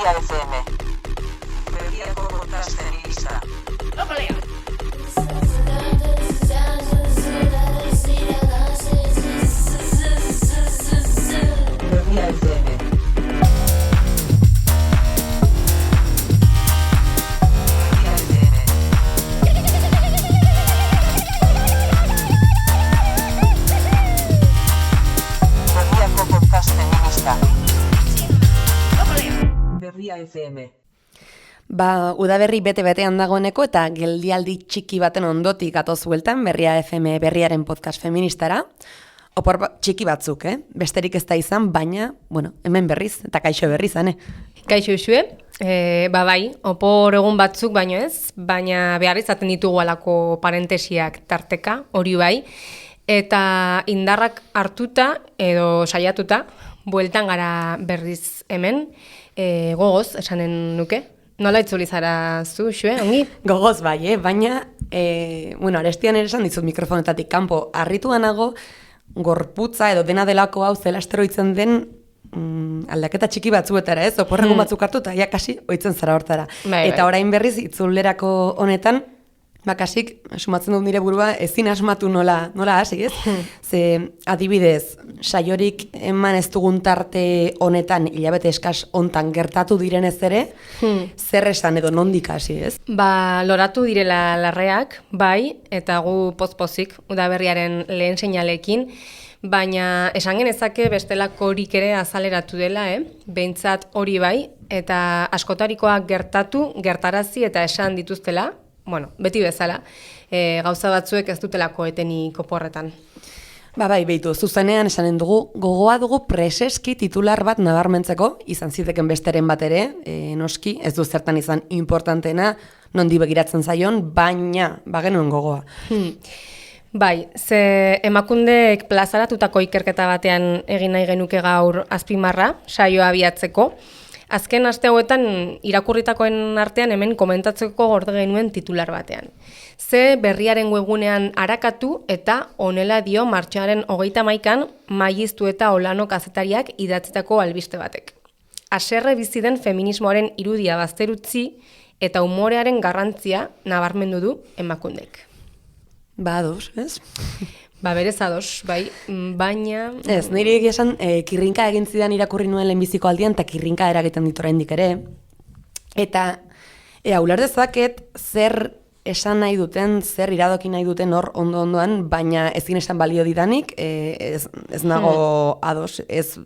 Berria FM. Berriako podcast feminista. Berria FM. Berria FM. Udaberri bete-betean dagoeneko eta geldialdi txiki baten ondotik gatoz bueltan Berria FM berriaren podcast feministara. Opor txiki batzuk, besterik ez da izan, baina, hemen berriz, eta kaixo berriz, Kaixo usue, bai, opor egun batzuk baino ez, baina behar izaten ditugu alako parentesiak tarteka, hori bai, eta indarrak hartuta edo saiatuta, bueltan gara berriz hemen, gogoz, esanen nuke. Nola itzuli zara zu, xue, ongi? Gogoz bai, baina, arestian ere esan dizut mikrofonetatik kanpo, harritu nago gorputza edo dena delako hau zela esteroitzen den aldaketa txiki batzuetara, ez? Oporregun batzuk hartu eta kasi oitzen zara hortara. Bai. Eta orain berriz itzulerako honetan, kasik, sumatzen dut nire burua, ezin asmatu nola hasi, ez? Ze, adibidez, saiorik eman ez dugun tarte honetan, hilabete eskas hontan gertatu direnez ere, zer esan edo nondik hasi, ez? Loratu direla larreak, bai, eta gu pozpozik, udaberriaren lehen seinalekin, baina esan genezake bestelakorik ere azaleratu dela, behintzat hori bai, eta askotarikoak gertarazi eta esan dituztela, beti bezala, gauza batzuek ez dutelako etenik oporretan. Bai, behitu, zuzenean esanen dugu, gogoa dugu preseski titular bat nabarmentzeko, izan ziteken besteren bat ere, noski, ez du zertan izan importantena, nondi begiratzen zaion, baina, genuen gogoa. Bai, ze emakundek plazaratutako ikerketa batean egin nahi genuke gaur azpimarra, saioa abiatzeko. Azken aste hauetan irakurritakoen artean hemen komentatzeko gorde genuen titular batean. Ze berriaren webgunean arakatu eta honela dio martxoaren 31an Maiztu eta Olano kazetariak idatzitako albiste batek. Haserre bizi den feminismoaren irudia bazterutzi eta umorearen garrantzia nabarmendu du emakundek. Ados, ez? Berez ados, bai, baina... Ez, nire egia esan, kirrinka egin zidan irakurri nuen lehenbiziko aldian, eta kirrinka eragiten ditu oraindik ere. Eta, uler dezaket, zer esan nahi duten, zer iradoki nahi duten hor ondo-ondoan, baina ezin esan balio didanik, ez nago ados, ez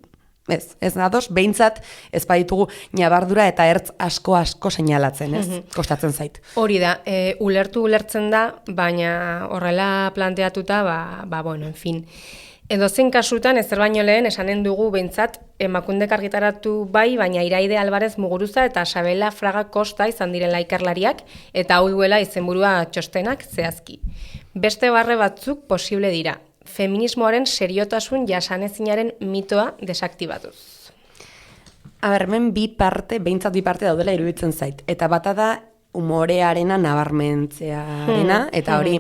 ados, behintzat ez baditugu nabardura eta ertz asko seinalatzen, ez? Kostatzen zait. Hori da, ulertzen da, baina horrela planteatuta, en fin. Edozein kasutan, ezer baino lehen, esanen dugu behintzat, emakundek argitaratu bai, baina Iraide Alvarez Muguruza eta Sabela Fraga Kosta izan direla ikerlariak, eta hau duela izenburua txostenak zehazki. Beste barre batzuk posible dira. Feminismoaren seriotasun jasanezinaren mitoa desaktibatuz. Hemen behintzat bi parte daudela iruditzen zait. Eta bata da umorearena nabarmentzearena, eta hori,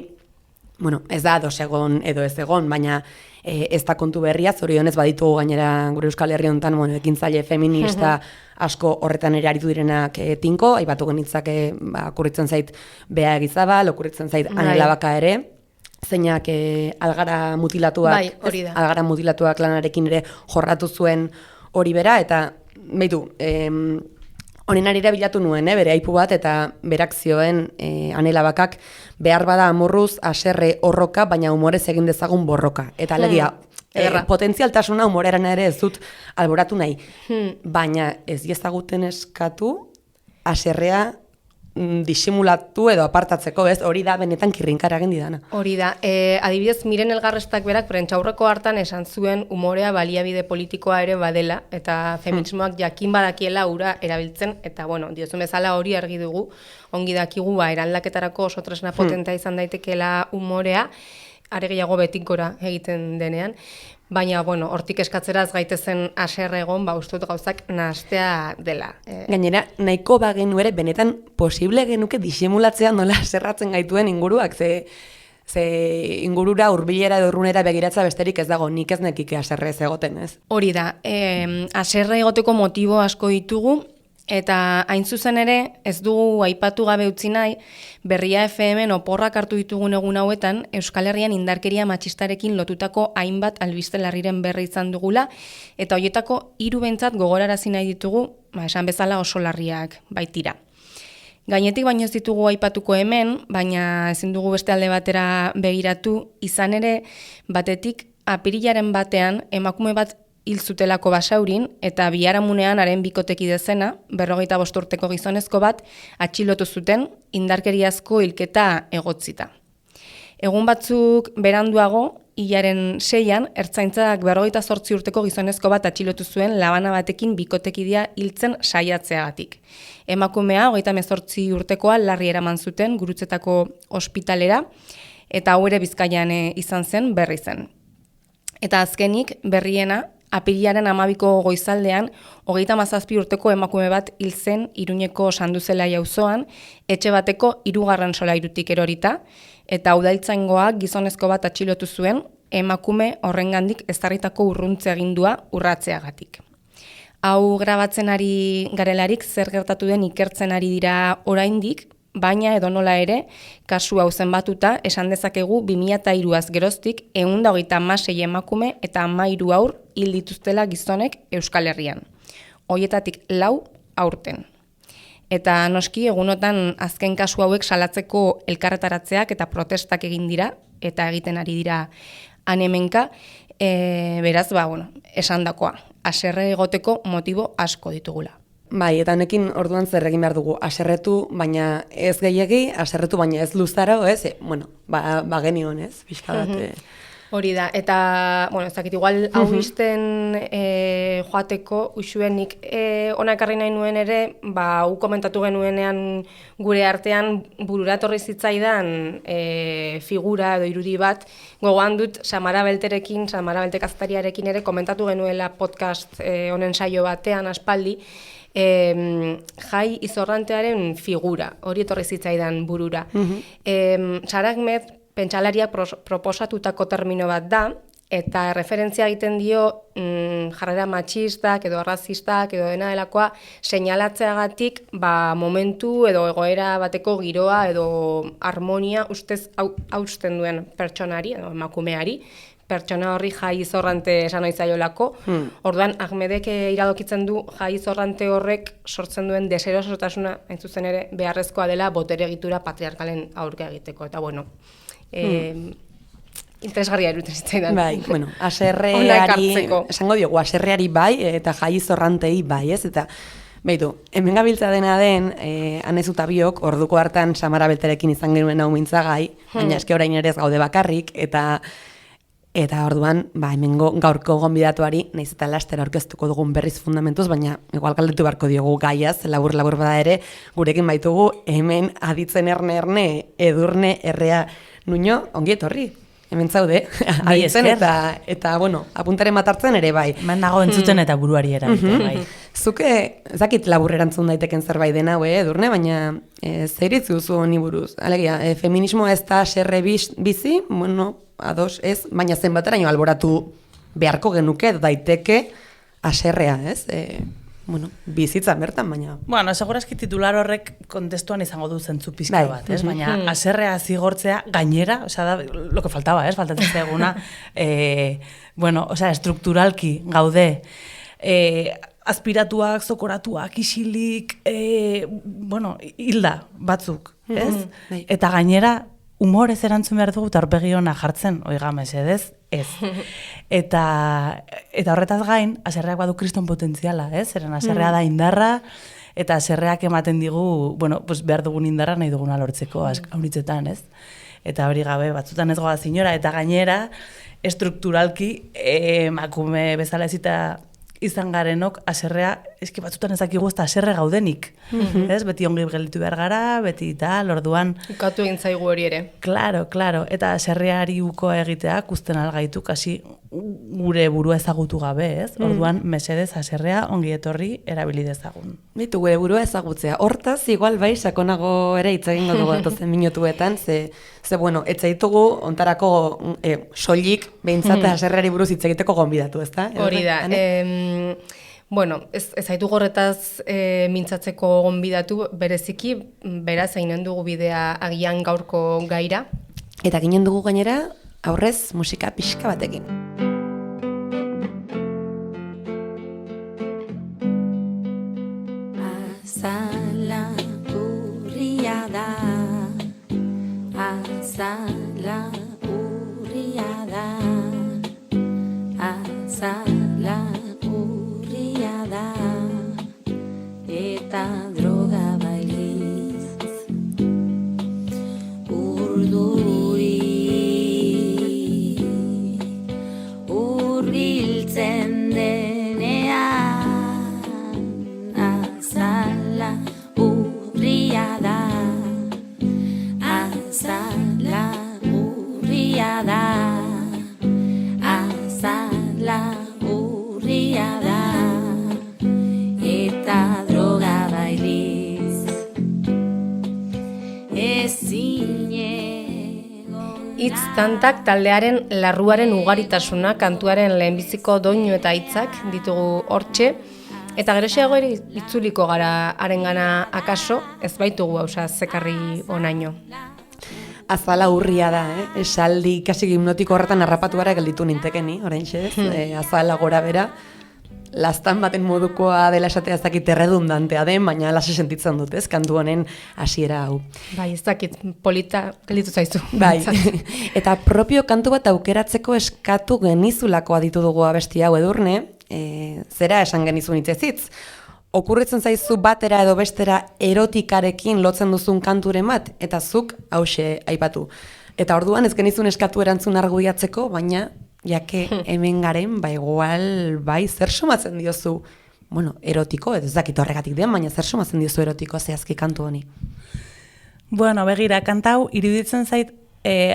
ez da ados egon edo ez egon, baina ez da kontu berria, zorionez baditugu gainera gure Euskal Herri honetan, ekintzaile feminista asko horretan ere aritu direnak tinko, aipatu genitzake, okurritzen zait Bea Egizabal, okurritzen zait Anela Baka ere, zeinak algara mutilatuak lanarekin ere jorratu zuen hori bera, eta behitu, honen arira bilatu nuen, bere aipu bat, eta berak zioen Anela Bakak behar bada amorruz haserre horroka, baina humorez egin dezagun borroka. Eta alegia, potentzialtasuna humoreran ere ez dut alboratu nahi, baina ez diezaguten eskatu haserrea disimulatu edo apartatzeko, ez? Hori da benetan kirrinkara egin didana. Hori da. Adibidez, Miren Elgarrestak berak prentsaurreko hartan esan zuen umorea baliabide politikoa ere badela, eta feminismoak jakin badakiela ura erabiltzen, eta diozun bezala hori argi dugu, ongi dakigu eraldaketarako oso tresna potentea izan daitekeela umorea, are gehiago betik gora egiten denean. Baina, hortik eskatzeraz gaitezen haserre egon, ustut gauzak nahastea dela. Gainera, nahiko bagenu ere, benetan posible genuke disimulatzea nola zerratzen gaituen inguruak, ze ingurura hurbilera edo urrunera begiratza besterik ez dago, nik ez nekike haserre ez egoten, ez? Hori da, haserre egoteko motibo asko ditugu, Eta hain zuzen ere, ez dugu aipatu gabe utzi nahi, Berria FM-en oporrak hartu ditugun egun hauetan, Euskal Herrian indarkeria matxistarekin lotutako hainbat albiste larriren berri izan dugula, eta hoietako 3 behintzat gogorarazi nahi ditugu, esan bezala oso larriak baitira. Gainetik baino ez ditugu aipatuko hemen, baina ezin dugu beste alde batera begiratu, izan ere, batetik apirilaren batean emakume bat hil zutelako Basaurin, eta biharamunean haren bikotekide zena, 45 urteko gizonezko bat, atxilotu zuten indarkeriazko hilketa egotzita. Egun batzuk beranduago, hilaren 6an, ertzaintzak 48 urteko gizonezko bat atxilotu zuen labana batekin bikotekidea hiltzen saiatzeagatik. Emakumea, 38 urtekoa, larri eraman zuten Gurutzetako ospitalera, eta hau ere Bizkaian izan zen, berri zen. Eta azkenik, berriena, apirilaren 12ko goizaldean, 37 urteko emakume bat hil zen Iruñeko Sanduzela auzoan, etxe bateko 3. solairutik erorita, eta udaltzaingoak gizonezko bat atxilotu zuen, emakume horrengandik ezarritako urruntze agindua urratzeagatik. Hau grabatzen ari garelarik zer gertatu den ikertzen ari dira oraindik, baina edonola ere, kasu hau zenbatuta esan dezakegu 2003az geroztik 136 emakume eta 13 haur hil dituztela gizonek Euskal Herrian. Hoietatik 4 aurten. Eta noski egunotan azken kasu hauek salatzeko elkarretaratzeak eta protestak egin dira, eta egiten ari dira hemenka, beraz, esandakoa, haserre egoteko motibo asko ditugula. Bai, eta honekin orduan zer egin behar dugu, haserretu, baina ez gehiegi, haserretu, baina ez luzaro, ez? Genion, ez? Pixka bat. Hori da, eta, ez dakit, igual hau izten joateko usuenik ona ekarri nahi nuen ere, hau komentatu genuenean gure artean burura torri zitzaidan figura edo irudi bat, gogoan dut Samara Belterekin, Samara Belte kazetariarekin ere komentatu genuela podcast honen saio batean aspaldi, Jai Izorrantearen figura, hori etorri zitzaidan burura. Sara Ahmed pentsalariak proposatutako termino bat da, eta referentzia egiten dio jarrera matxistak edo arrazistak edo dena delakoa seinalatzeagatik momentu edo egoera bateko giroa edo harmonia ustez hausten duen pertsonari edo emakumeari, pertsona horri Jai Izorrante esan ohi zaiolako. Orduan, Ahmedek iradokitzen du Jai Izorrante horrek sortzen duen deserosotasuna, hain zuzen ere, beharrezkoa dela botere egitura patriarkalen aurka egiteko. Eta interesgarria iruditzen zitzaidan. Bai, haserreari, esango diogu, haserreari bai, eta Jai Izorrantei bai, ez? Eta, behitu, hemen gabiltza dena den, Anezuta biok, orduko hartan Samara Belterekin izan genuen hau mintzagai, baina eske orain ere ez gaude bakarrik, eta orduan, hemengo gaurko gonbidatuari, nahiz eta laster aurkeztuko dugun berriz fundamentuz, baina igual galdetu beharko diogu gaiaz, labur bada ere, gurekin baitugu hemen aditzen erne, edurne, errea, nuño, ongi etorri. Hemen zaude, aditzen eta apuntaren bat hartzen ere bai. Man nago entzuten eta buruari eragiten, bai. Zuke, ezakit labur erantzun daiteken zerbait dena, Edurne, baina zeiritzi duzu honi buruz. Alegia, feminismoa ez da haserre bizi, ados ez, baina zenbateraino alboratu beharko genuke daiteke haserrea, ez? Bizitzan bertan, baina... segurazki titular horrek kontestuan izango du zentzu pizka bat, ez? Baina haserrea zigortzea gainera, da, lo que faltaba, ez? Faltatzen zaiguna, estrukturalki gaude, aspiratuak, zokoratuak, isilik, hilda batzuk, ez? Eta gainera, humorez erantzun behar dugu eta aurpegi ona jartzen, oiga, mesedez, ez. Eta horretaz gain, haserreak badu kriston potentziala, ez? Zeren haserrea da indarra, eta haserreak ematen digu, behar dugun indarra nahi duguna lortzeko auritzetan, ez? Eta hori gabe, batzutan ez goaz inora, eta gainera, estrukturalki, emakume bezala ezita izan garenok, haserrea, eski batzutan ezakigu ez da haserre gaudenik. Ez? Beti ongi gelditu behar gara, beti tal, orduan... Ukatu egin zaigu hori ere. Claro. Eta haserreari ukoa egitea, kusten algaitu, kasi gure burua ezagutu gabe, ez? Orduan, mesedez haserrea ongi etorri erabili dezagun. Bitu, gure burua ezagutzea. Hortaz, igual bai, sakonago ere hitz egingo dugu datozen minutuetan, ze etza ditugu ontarako soilik behintzat haserreari buruz hitz egiteko gonbidatu, ezta? Hori da. Bueno, ez haitu gorretaz mintzatzeko gonbidatu bereziki, beraz eginen dugu bidea agian gaurko gaira. Eta ginen dugu gainera, aurrez musika pixka batekin. Azala urria da, azala urria da, azala urria da, eta droga bailiz urduri urbiltzen denean, azala urria da, azala urria da, azala urria da, eta droga bailiz Hitz tantak taldearen larruaren ugaritasuna, kantuaren lehenbiziko doinu eta hitzak ditugu hortxe, eta geroxeago ere itzuliko gara harengana akaso, ez baitugu hausa zekarri onaino. Azala urria da, esaldi kasi hipnotiko horretan harrapatu gara gelditu nintekeni, oraintxe ez, azala gora bera, lastan baten modukoa dela esatea ez dakit erredundantea den, baina lase sentitzen dut, ez, kantu honen hasiera hau. Bai, ez dakit, polita gelditu zaizu. Bai, eta propio kantu bat aukeratzeko eskatu genizulako aditu dugu abesti hau Edurne, zera esan genizun hitzez. Okurritzen zaizu batera edo bestera erotikarekin lotzen duzun kanturen bat, eta zuk hause aipatu. Eta orduan ez genizun eskatu erantzun argudiatzeko, baina jake hemen garen, igual, zer somatzen diozu, erotiko, ez dakit horregatik den, baina zer somatzen diozu erotiko zehazki kantu honi? Bueno, begira, kantau, iruditzen zait,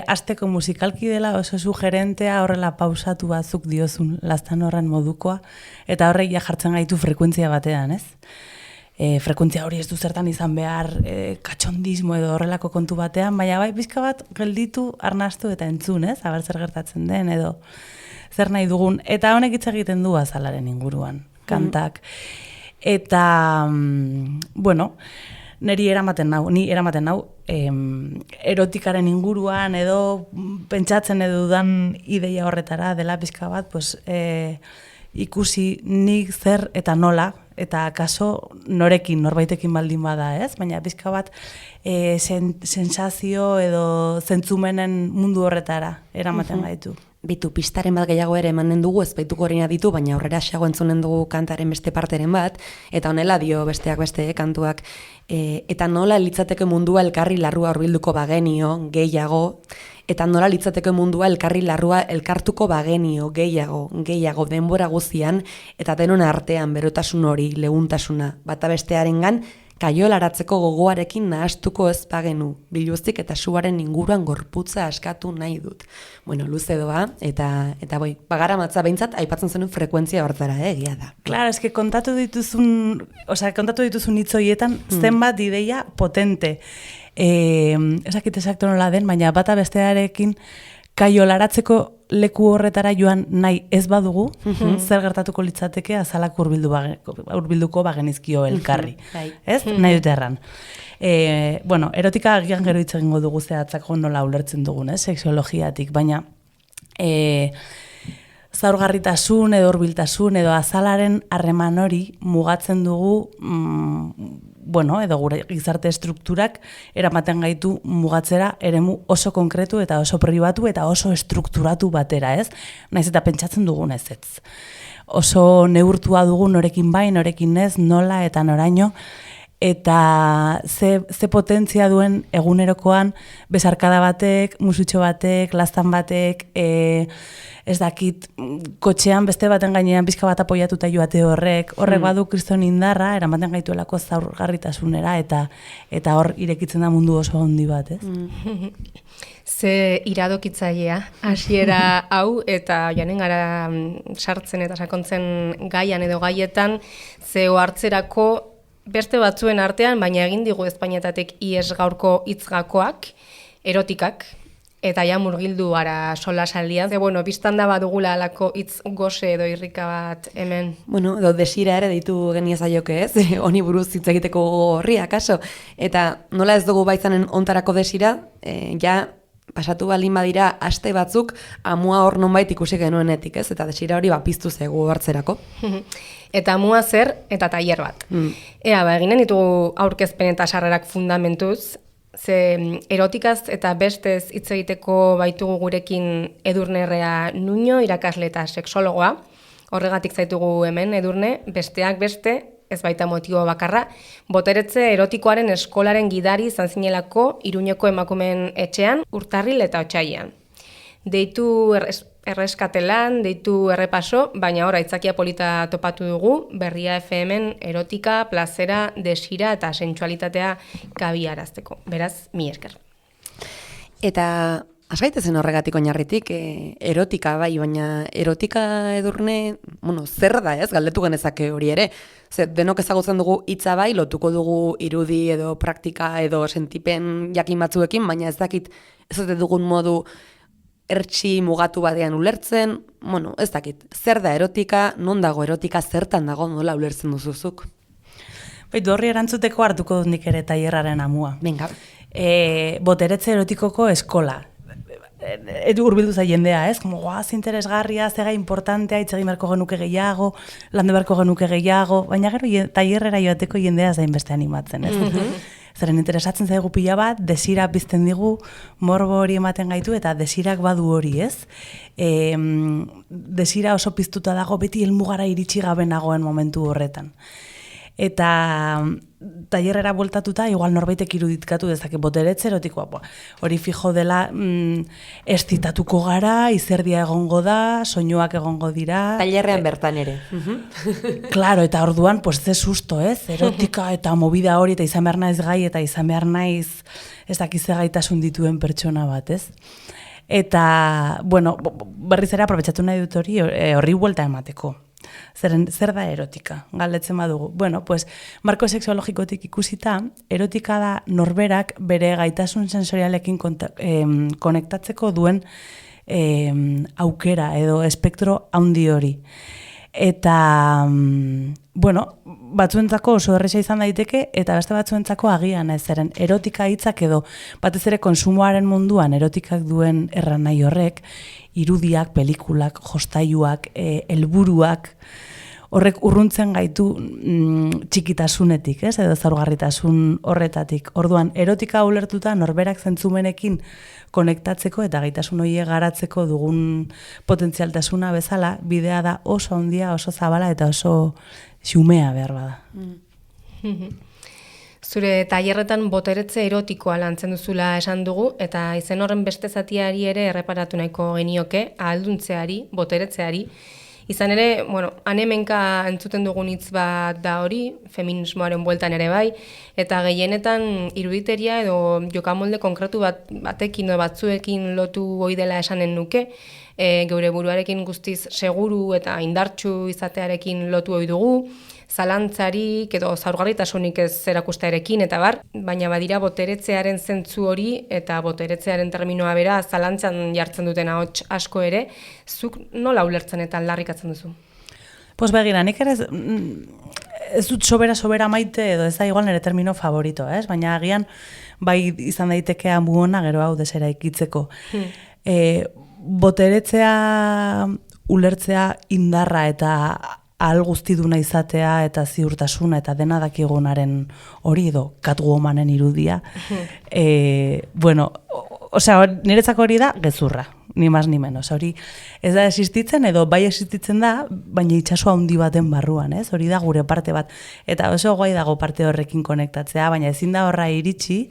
asteko musikalki dela oso sugerentea horrela pausatu batzuk diozun lastan horren modukoa, eta horrek jartzen gaitu frekuentzia batean, ez? Frekuentzia hori ez du zertan izan behar katxondismo edo horrelako kontu batean, baina bai pixka bat gelditu, arnastu eta entzun, ez? Aber zer gertatzen den edo zer nahi dugun. Eta honek hitz egiten du azalaren inguruan, kantak. Eta, ni eramaten nau, erotikaren inguruan edo pentsatzen edo dudan ideia horretara dela pixka bat, ikusi nik zer eta nola, eta akaso norekin, norbaitekin baldin bada, ez? Baina pixka bat sensazio edo zentzumenen mundu horretara eramaten gaitu. Bitu, pistaren bat gehiago ere emanen dugu, ez baituko horreina ditu, baina aurrera xago entzunen dugu kantaren beste parteren bat, eta honela dio besteak beste kantuak, eta nola litzateke mundua elkarri larrua hurbilduko bagenio, gehiago, eta nola litzateke mundua elkarri larrua elkartuko bagenio, gehiago, denbora guzian, eta denon artean berotasun hori, leuntasuna, bata bestearengan, kaiolaratzeko gogoarekin nahastuko ez bagenu, biluztik eta suaren inguruan gorputza askatu nahi dut. Luze doa, eta bagara matza behintzat, aipatzen zenun frekuentzia hortzara, egia da. Claro, eske kontatu dituzun hitzoietan zenbat ideia potente. Ezakit exacto nola den, baina bata bestearekin kaiolaratzeko leku horretara joan nahi ez badugu, zer gertatuko litzateke azalak hurbilduko bagenizkio elkarri. Ez? Nahi dut erran. Erotika agian gero hitz egingo dugu zehatzako nola ulertzen dugun, seksiologiatik, baina zaurgarritasun edo hurbiltasun edo azalaren harreman hori mugatzen dugu edo gure gizarte estrukturak eramaten gaitu mugatzera eremu oso konkretu eta oso pribatu eta oso estrukturatu batera, ez? Naiz eta pentsatzen dugun ez. Oso neurtua dugu norekin bai, norekin ez, nola eta noraino, eta ze potentzia duen egunerokoan besarkada batek, musutxo batek, lastan batek, ez dakit, kotxean beste baten gainean pixka bat apoiatuta joate horrek badu kriston indarra, eramaten gaituelako zaurgarritasunera, eta hor irekitzen da mundu oso handi bat, ez? Ze iradokitzailea, hasiera hau, eta joanen gara sartzen eta sakontzen gaian edo gaietan, ze ohartzerako beste batzuen artean, baina egin digu Espainiatatek ies gaurko hitzgakoak, erotikak, eta ja murgildu gara solasaldian. Bueno, biztan da badugula alako hitz goze edo irrika bat hemen. Bueno, edo desira ere deitu geniezaioke, ez? Honi buruz hitz egiteko horria, kaso. Eta nola ez dugu baizanen ontarako desira, ja pasatu balin badira aste batzuk amua hor nonbait ikusi genuenetik, ez? Eta desira hori piztu zego hartzerako. Eta amua zer eta tailer bat. Ea, eginen ditugu aurkezpen eta sarrerak fundamentuz, ze erotikaz eta bestez hitz egiteko baitugu gurekin Edurne Nuño, irakasle eta sexologoa. Horregatik zaitugu hemen Edurne, besteak beste, ez baita motibo bakarra, boteretze erotikoaren eskolaren gidari izan zinelako Iruñeko emakumeen etxean, Urtarril eta Otsailean. Deitu erreskatelan, deitu errepaso, baina hor aitzakia polita topatu dugu, Berria FM-en erotika, plazera, desira eta sentsualitatea kabiarazteko. Beraz, mi esker. Eta asgaitezen horregatik oinarritik, erotika bai, baina erotika Edurne, bueno, zer da ez, galdetu genezake hori ere. Zer, denok ezagutzen dugu hitza bai, lotuko dugu irudi edo praktika edo sentipen jakin batzuekin, baina ez dakit, ez dut dugun modu ertsi mugatu batean ulertzen, bueno, ez dakit, zer da erotika, non dago erotika, zertan dago, nola ulertzen duzuzuk? Baitu horri erantzuteko hartuko dut nik ere tailerraren amua. Venga. Boteretze erotikoko eskola. Urbildu za jendea, ez? Como, interesgarria, zega importantea, hitz egin beharko genuke gehiago, lande beharko genuke gehiago, baina gero tailerrera joateko jendea zain beste animatzen, ez? Zeren interesatzen zaigu pila bat, desira pizten digu, morbo hori ematen gaitu, eta desirak badu hori, ez? Desira oso piztuta dago, beti helmugara iritsi gabe nagoen momentu horretan. Eta tailerrera bueltatuta, igual norbaitek iruditkatu dezake boteretze erotikoa. Hori fijo dela estitatuko gara, izerdia egongo da, soinuak egongo dira. Tailerrean bertan ere. Claro, eta orduan, pues ze susto, ez? Erotika eta movida hori, eta izan behar naiz gai, eta izan behar naiz ez dakize gaitasun dituen pertsona bat, ez? Eta, bueno, berriz ere aprobetxatu nahi dut horri buelta emateko. Zer da erotika? Galdetzen badugu. Bueno, pues, marko sexologikotik ikusita, erotika da norberak bere gaitasun sensorialekin konektatzeko duen aukera edo espektro handi hori. Eta, bueno, batzuentzako oso erresa izan daiteke, eta beste batzuentzako agian ez zeren erotika hitzak edo batez ere konsumoaren munduan erotikak duen erranai horrek, irudiak, pelikulak, jostailuak, helburuak, horrek urruntzen gaitu txikitasunetik, ez? Edo zaurgarritasun horretatik. Orduan, erotika ulertuta norberak zentzumenekin konektatzeko eta gaitasun horiek garatzeko dugun potentzialtasuna bezala, bidea da oso handia, oso zabala eta oso xumea behar bada. Zure tailerretan boteretze erotikoa lantzen duzula esan dugu, eta izen horren beste zatiari ere erreparatu nahiko genioke, ahalduntzeari, boteretzeari. Izan ere, bueno, hemenka entzuten dugun hitz bat da hori, feminismoaren bueltan ere bai, eta gehienetan iruditeria edo jokamolde konkretu batekin edo batzuekin lotu ohi dela esanen nuke, geure buruarekin guztiz seguru eta indartsu izatearekin lotu ohi dugu, zalantzarik edo zaurgarritasunik ez erakustearekin eta bar, baina badira boteretzearen zentzu hori eta boteretzearen terminoa bera zalantzan jartzen duten ahots asko ere, zuk nola ulertzen eta aldarrikatzen duzu? Pues begira, nik ere ez dut sobera maite edo ez da igual nire termino favorito, ez? Baina agian bai izan daiteke amuona gero hau desera ikitzeko. Boteretzea ulertzea indarra eta ahal guztiduna izatea eta ziurtasuna eta dena dakigunaren hori edo Catwomanen irudia. Bueno, osea, niretzako hori da gezurra, ni más ni menos. Hori ez da existitzen edo bai existitzen da, baina itsaso handi baten barruan, ez? Hori da gure parte bat. Eta oso guai dago parte horrekin konektatzea, baina ezin da horra iritsi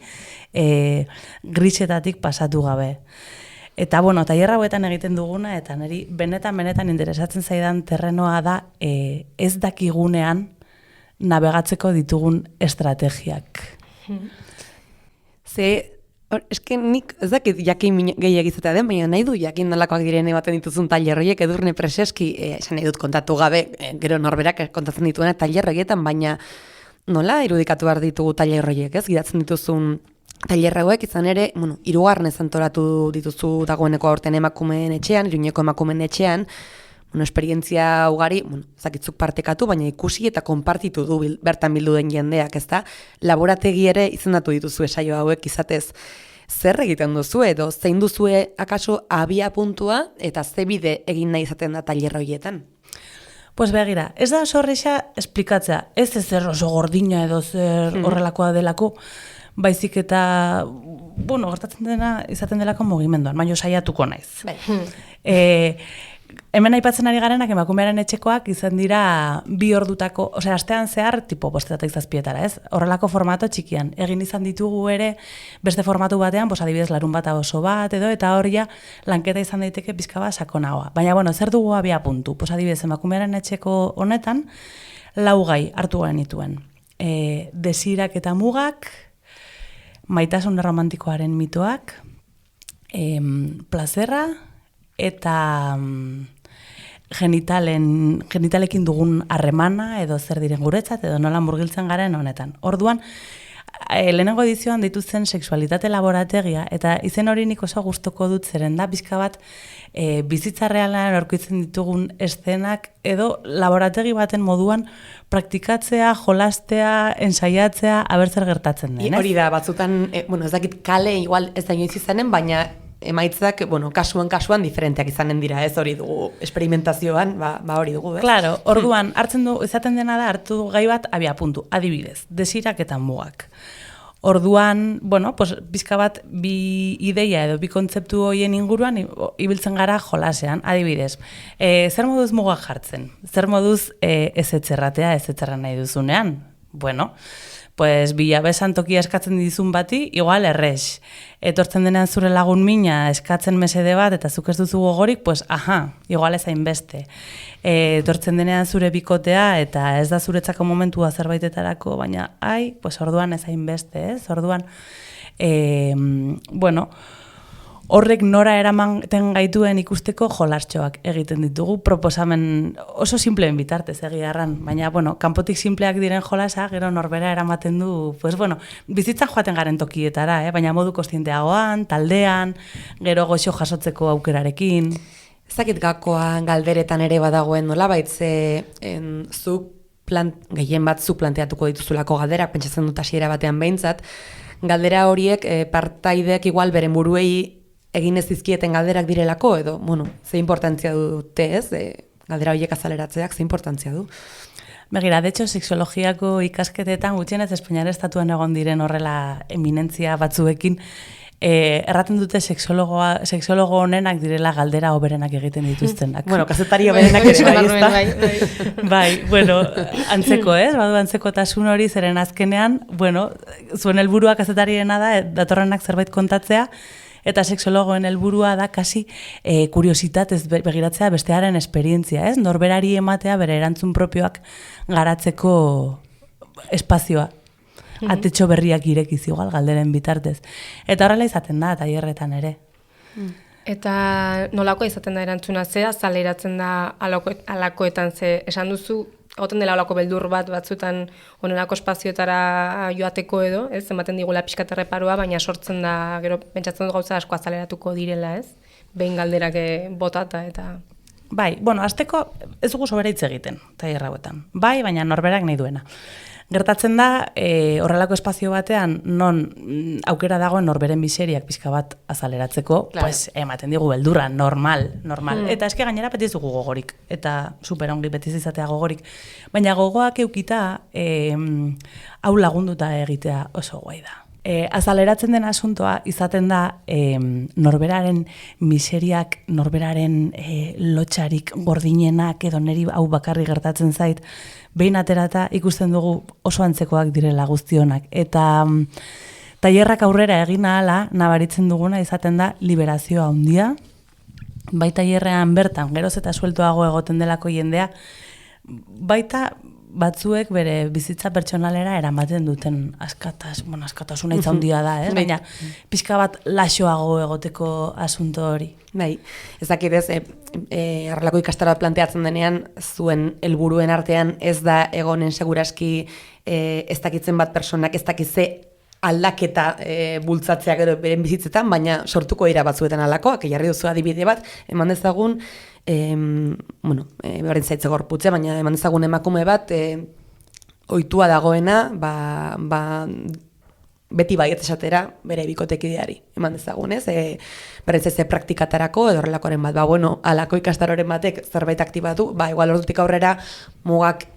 grisetatik pasatu gabe. Eta, bueno, tailerra hauetan egiten duguna, eta niri benetan interesatzen zaidan terrenoa da ez dakigunean navegatzeko ditugun estrategiak. Ze, eske nik ez dakit jakin gehiago izatea den, baina nahi du jakin nolakoak diren ematen dituzun tailer horiek Edurne Preseski, esan nahi dut kontatu gabe, gero norberak kontatzen dituena tailer horietan, baina nola irudikatu behar ditugu tailer horiek, ez? Gidatzen dituzun tailer hauek izan ere, bueno, 3. antolatu dituzu dagoeneko aurten emakumeen etxean, Iruñeko emakumeen etxean, bueno, esperientzia ugari, bueno, zakitzuk partekatu, baina ikusi eta konpartitu du bertan bildu den jendeak, ezta? Laborategi ere izendatu dituzu saio hauek izatez. Zer egiten duzu edo zein duzue akaso abia puntua eta ze bide egin nahi izaten da tailer horietan? Pues begira, ez da oso horreixa esplikatzea, ez zer oso gordina edo zer horrelakoa delako, baizik eta, bueno, gertatzen dena izaten delako mugimenduan, baina saiatuko naiz. Hemen aipatzen ari garenak emakumearen etxekoak izan dira 2 ordutako, osea, astean zehar, tipo 5-7 ez? Horrelako formato txikian. Egin izan ditugu ere, beste formatu batean, adibidez larunbata oso bat edo, eta hor ja lanketa izan daiteke pixka bat sakonagoa. Baina, bueno, zer dugu abia puntu? Adibidez, emakumearen etxeko honetan, 4 gai hartu genituen. Desirak eta mugak, maitasun romantikoaren mitoak, plazerra, eta genitalekin dugun harremana edo zer diren guretzat edo nola murgiltzen garen honetan. Orduan, lehenengo edizioan dituzen sexualitate laborategia eta izen hori nik oso gustoko dut zeren da bizka bat bizitza realan aurkitzen ditugun eszenak edo laborategi baten moduan praktikatzea, jolastea, ensaiatzea, aber zer gertatzen den. Hori da, batzutan, bueno, ez dakit kale igual ez da inoiz izanen, baina emaitzak, bueno, kasuan diferenteak izanen dira, ez hori dugu, esperimentazioan, ba hori dugu, ez? Claro, orduan, izaten dena da, hartu gai bat abia puntu, adibidez, desirak eta mugak. Orduan, bueno, bizka bat bi ideia edo bi kontzeptu horien inguruan ibiltzen gara jolasean, adibidez. Zer moduz mugak jartzen? Zer moduz ez etxerratea, ez etxerra nahi duzunean? Bueno, bilabesan tokia eskatzen dizun bati, igual errex. Etortzen denean zure lagun mina eskatzen mesede bat eta zuk ez duzu gogorik, igual ez hainbeste. Etortzen denean zure bikotea eta ez da zuretzako momentua zerbaitetarako, baina orduan ez hainbeste, ez? Orduan, horrek nora eramaten gaituen ikusteko jolartxoak egiten ditugu, proposamen oso simpleen bitartez egiarran, baina, kanpotik simpleak diren jolasa, gero norbera eramaten du, bizitzan joaten garen tokietara, baina modu kostienteagoan, taldean, gero goxo jasotzeko aukerarekin. Ezakit gakoan galderetan ere badagoen nolabait zuk gehien bat zuk planteatuko dituzulako galderak, pentsatzen dut hasiera batean behintzat, galdera horiek partaideak igual beren buruei egin ez dizkieten galderak direlako, edo, ze importantzia dute ez, galdera horiek azaleratzeak, ze importantzia du? Begira, de hecho, sexologiako ikasketetan gutxienez Espainiar estatuan egon diren horrela eminentzia batzuekin, erraten dute sexologo honenak direla galdera hoberenak egiten dituztenak. Kazetari hoberenak ere bai, antzeko, ez? Badu antzekotasun hori zeren azkenean, zuen helburua kazetariena da, datorrenak zerbait kontatzea, eta sexologoen helburua da kasi kuriositatez begiratzea bestearen esperientzia, ez? Norberari ematea bere erantzun propioak garatzeko espazioa. Atetxo berriak irekiz igual galderen bitartez. Eta horrela izaten da, tailerretan ere. Eta nolako izaten da erantzuna, ze azaleratzen da alakoetan, ze esan duzu, goten dela olako beldur bat batzutan onelako espazioetara joateko edo, ez, ematen digula pixkat erreparua, baina sortzen da, gero, pentsatzen dut gauza asko azaleratuko direla, ez? Behin galderak botata eta... Bai, azteko ez dugu sobera hitz egiten, tailer hauetan. Bai, baina norberak nahi duena. Gertatzen da, horrelako espazio batean, non aukera dagoen norberen miseriak pixka bat azaleratzeko, ematen digu beldurra, normal. Eta eske gainera beti ez dugu gogorik, eta superongi beti izatea gogorik. Baina gogoak eukita, hau lagunduta egitea oso guai da. Azaleratzen den asuntoa izaten da norberaren miseriak, norberaren lotxarik gordinenak edo neri hau bakarri gertatzen zait, behin aterata ikusten dugu oso antzekoak direla guztionak. Eta tailerrak aurrera egin ahala nabaritzen duguna izaten da liberazioa handia, bai tailerrean bertan, geroz eta sueltoago egoten delako jendea, baita batzuek bere bizitza pertsonalera eramaten duten askatasuna hitza handia da, baina pixka bat laxoago egoteko asunto hori. Bai, ez dakit ez, horrelako ikastaro planteatzen denean, zuen helburuen artean ez da egonen seguraski ez dakitzen bat personak ez dakitze aldaketa bultzatzea gero beren bizitzetan, baina sortuko dira batzuetan alakoak, jarri duzu adibide bat, eman dezagun, berdin zaitze gorputze, baina eman dezagun emakume bat, ohitua dagoena, beti baiet esatera bere bikotekideari, eman dezagun, ez? Berriz ez praktikatarako edo horrelakoren bat, alako ikastaroren batek zerbait aktibatu, igual ordutik aurrera mugak,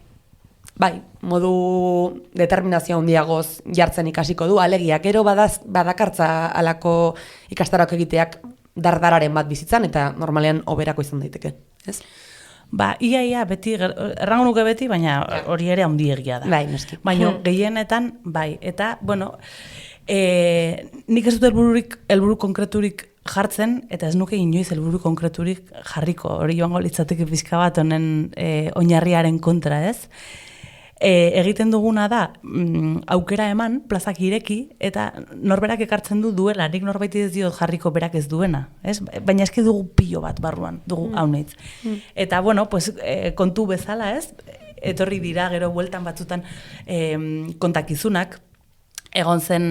modu determinazio handiagoz jartzen ikasiko du, alegia, gero badakartza alako ikastaroak egiteak dardararen bat bizitzan, eta normalean oberako izan daiteke, ez? Ia, beti, errango nuke beti, baina hori ere handiegia da. Bai, noski. Baina gehienetan, eta, nik ez dut helburu konkreturik jartzen, eta ez nuke inoiz helburu konkreturik jarriko, hori joango litzateke pixka bat honen oinarriaren kontra, ez? Egiten duguna da, aukera eman, plazak ireki, eta norberak ekartzen duela, nik norbaiti ez diot jarriko berak ez duena, ez? Baina eski dugu pilo bat barruan, dugu haunitz. Eta, kontu bezala, ez? Etorri dira, gero bueltan batzutan kontakizunak, egon zen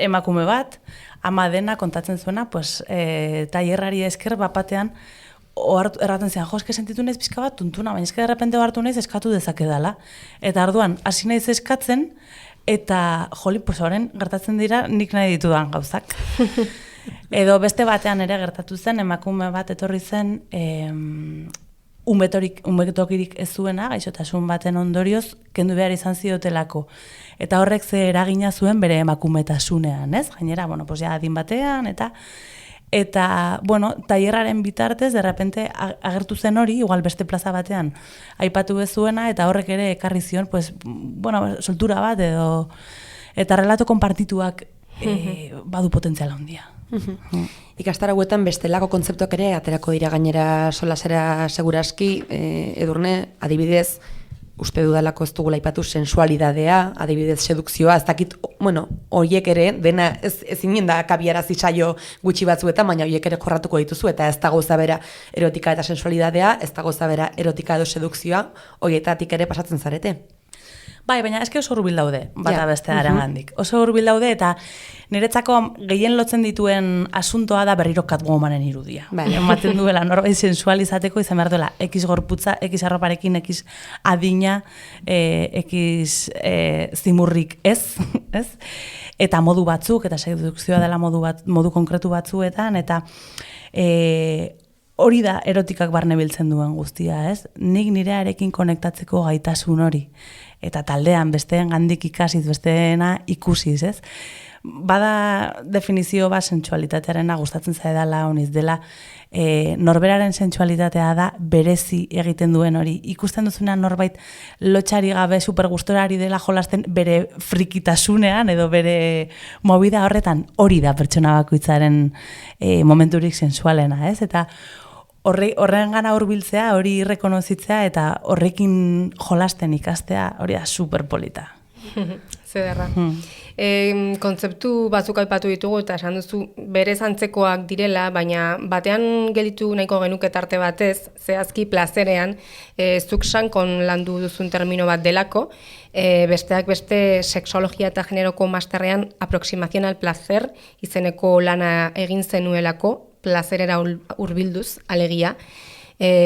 emakume bat, ama dena kontatzen zuena, tailerrari esker bapatean, erraten zean, eske sentitu naiz pixka bat tuntuna, baina eske derrepente hartu naiz eskatu dezakedala. Eta arduan, hasi naiz eskatzen, eta horren gertatzen dira nik nahi ditudan gauzak. Edo beste batean ere gertatu zen, emakume bat etorri zen, umetokirik ez zuena, gaixotasun baten ondorioz, kendu behar izan ziotelako. Eta horrek ze eragina zuen bere emakumetasunean, ez? Gainera, adin batean, eta, tailerraren bitartez, derrepente agertu zen hori, igual beste plaza batean aipatu ez zuena, eta horrek ere ekarri zion, soltura bat edo, eta relato konpartituak badu potentziala handia. Ikastaro hauetan bestelako kontzeptuak ere aterako dira gainera solasera seguraski, Edurne, adibidez, uste dudalako ez dugula aipatu sensualidadea, adibidez sedukzioa, ez dakit, horiek ere, dena ez inen da kabiarazi saio gutxi batzuetan, baina horiek ere jorratuko dituzu, eta ez da gauza bera erotika eta sensualidadea, ez da gauza bera erotika edo sedukzioa, horietatik ere pasatzen zarete. Baina eske oso hurbil daude, bata bestearen gandik. Oso hurbil daude, eta niretzako gehien lotzen dituen asuntoa da berriro Catwomanen irudia. Ematen duela, norbait sensualizateko izan behar duela, X gorputza, X arroparekin, X adina, X zimurrik ez? Eta modu batzuk, eta sedukzioa dela modu konkretu batzuetan, eta hori da erotikak barne biltzen duen guztia, ez? Nik nirearekin konektatzeko gaitasun hori. Eta taldean besteen gandik ikasiz, besteena ikusiz, ez? Bada definizio bat sentsualitatearena gustatzen zaidala, honiz dela, norberaren sentsualitatea da berezi egiten duen hori. Ikusten duzunean norbait lotxari gabe supergustorari dela jolasten bere frikitasunean edo bere movida horretan hori da pertsona bakoitzaren momenturik sensualena, ez? Eta horren gana hurbiltzea, hori rekonozitzea eta horrekin jolasten ikastea, hori da superpolita. Zederra. Kontzeptu batzuk aipatu ditugu eta esan duzu berez antzekoak direla, baina batean gelditu nahiko genuke tarte batez, zehazki plazerean, zuk sankon landu duzun termino bat delako, besteak beste sexologia eta generoko masterrean aproximación al placer izeneko lana egin zenuelako, plazerera hurbilduz, alegia.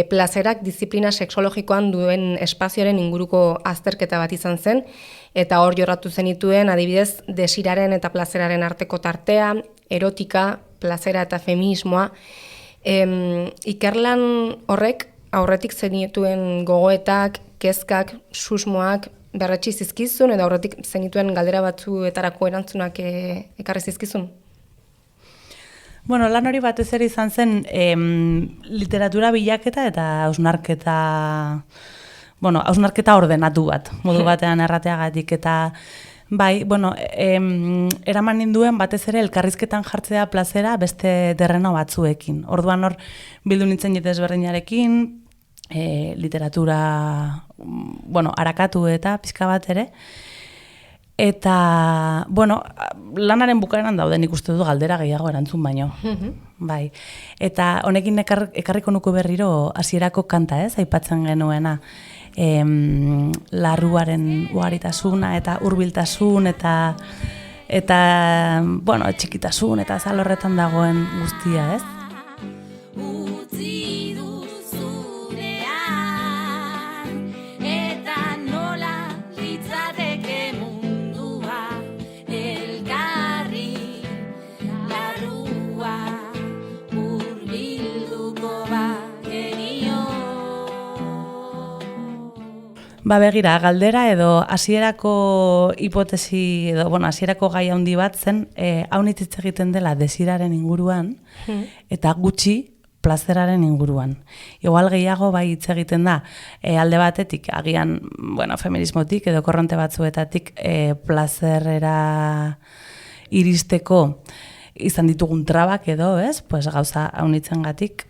Plazerak disiplina sexologikoan duen espazioaren inguruko azterketa bat izan zen, eta hor jorratu zenituen adibidez desiraren eta plazeraren arteko tartea, erotika, plazera eta feminismoa. Ikerlan horrek aurretik zenituen gogoetak, kezkak, susmoak berretsi zizkizun, edo aurretik zenituen galdera batzuetarako erantzunak ekarri zizkizun? Lan hori batez ere izan zen literatura bilaketa eta hausnarketa ordenatu bat, modu batean errateagatik, eta eraman ninduen batez ere elkarrizketan jartzea plazera beste terreno batzuekin. Orduan hor bildu nintzen jete ezberdinarekin, literatura harakatu eta pixka bat ere, eta, lanaren bukaeran dauden ikuste du galdera gehiago erantzun baino. Bai. Eta honekin ekarriko nuko berriro hasierako kanta, aipatzen genuena. Larruaren ugaritasuna eta hurbiltasun eta Eta, bueno, txikitasun eta azal horretan dagoen guztia, ez? Utzi du zurean, eta nola litzateke mundua, elkarri larrua, hurbilduko bagenio. Begira, galdera edo hasierako hipotesi edo, hasierako gai handi bat zen, hau hitz egiten dela desiraren inguruan, eta gutxi plazeraren inguruan. Igual gehiago bai hitz egiten da, alde batetik, agian, feminismotik edo korronte batzuetatik plazerera iristeko izan ditugun trabak edo, ez? Pues gauza haunitzengatik,